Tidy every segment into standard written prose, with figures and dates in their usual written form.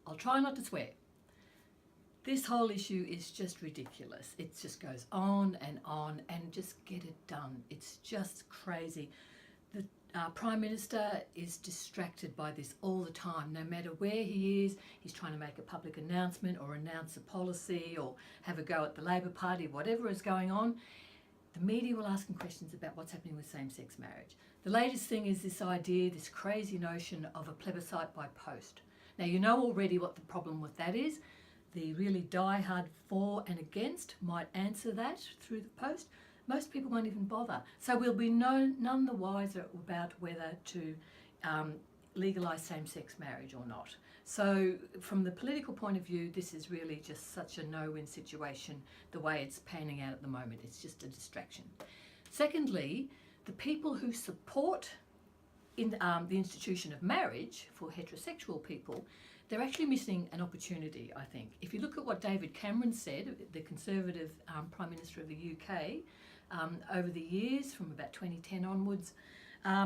I'll try not to swear. This whole issue is just ridiculous. It just goes on and just get it done. It's just crazy. The Prime Minister is distracted by this all the time. No matter where he is, he's trying to make a public announcement or announce a policy or have a go at the Labor Party, whatever is going on. The media will ask him questions about what's happening with same-sex marriage. The latest thing is this idea, this crazy notion of a plebiscite by post. Now, you know already what the problem with that is. The really die-hard for and against might answer that through the post. Most people won't even bother. So we'll be none the wiser about whether to legalise same-sex marriage or not. So from the political point of view, this is really just such a no-win situation, the way it's panning out at the moment. It's just a distraction. Secondly, the people who support in the institution of marriage for heterosexual people, they're actually missing an opportunity, I think. If you look at what David Cameron said, the Conservative Prime Minister of the UK, over the years, from about 2010 onwards,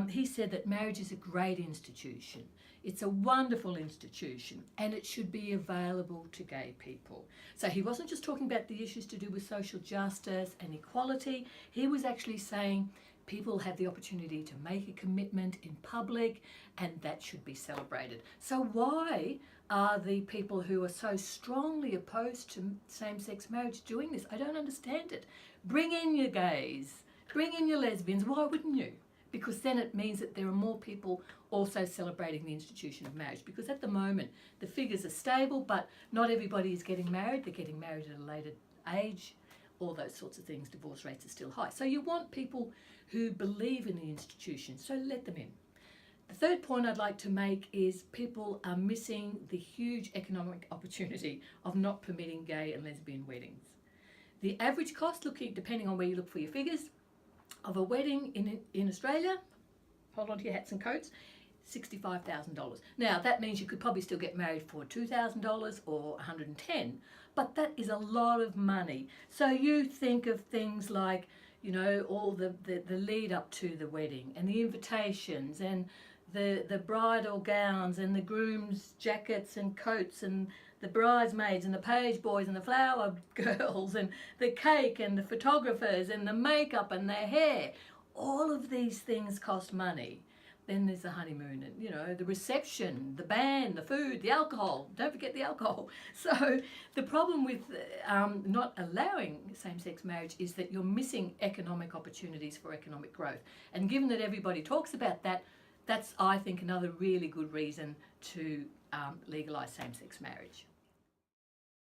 he said that marriage is a great institution. It's a wonderful institution and it should be available to gay people. So he wasn't just talking about the issues to do with social justice and equality. He was actually saying people have the opportunity to make a commitment in public and that should be celebrated. So why are the people who are so strongly opposed to same-sex marriage doing this? I don't understand it. Bring in your gays, bring in your lesbians. Why wouldn't you? Because then it means that there are more people also celebrating the institution of marriage. Because at the moment, the figures are stable, but not everybody is getting married. They're getting married at a later age, all those sorts of things. Divorce rates are still high. So you want people who believe in the institution, so let them in. The third point I'd like to make is people are missing the huge economic opportunity of not permitting gay and lesbian weddings. The average cost, depending on where you look for your figures, of a wedding in Australia, hold on to your hats and coats, $65,000. Now that means you could probably still get married for $2,000 or $110,000, but that is a lot of money. So you think of things like, you know, all the lead up to the wedding and the invitations and the bridal gowns and the groom's jackets and coats and the bridesmaids and the page boys and the flower girls and the cake and the photographers and the makeup and their hair. All of these things cost money. Then there's the honeymoon and, you know, the reception, the band, the food, the alcohol. Don't forget the alcohol. So the problem with not allowing same-sex marriage is that you're missing economic opportunities for economic growth. And given that everybody talks about that, that's, I think, another really good reason to legalise same-sex marriage.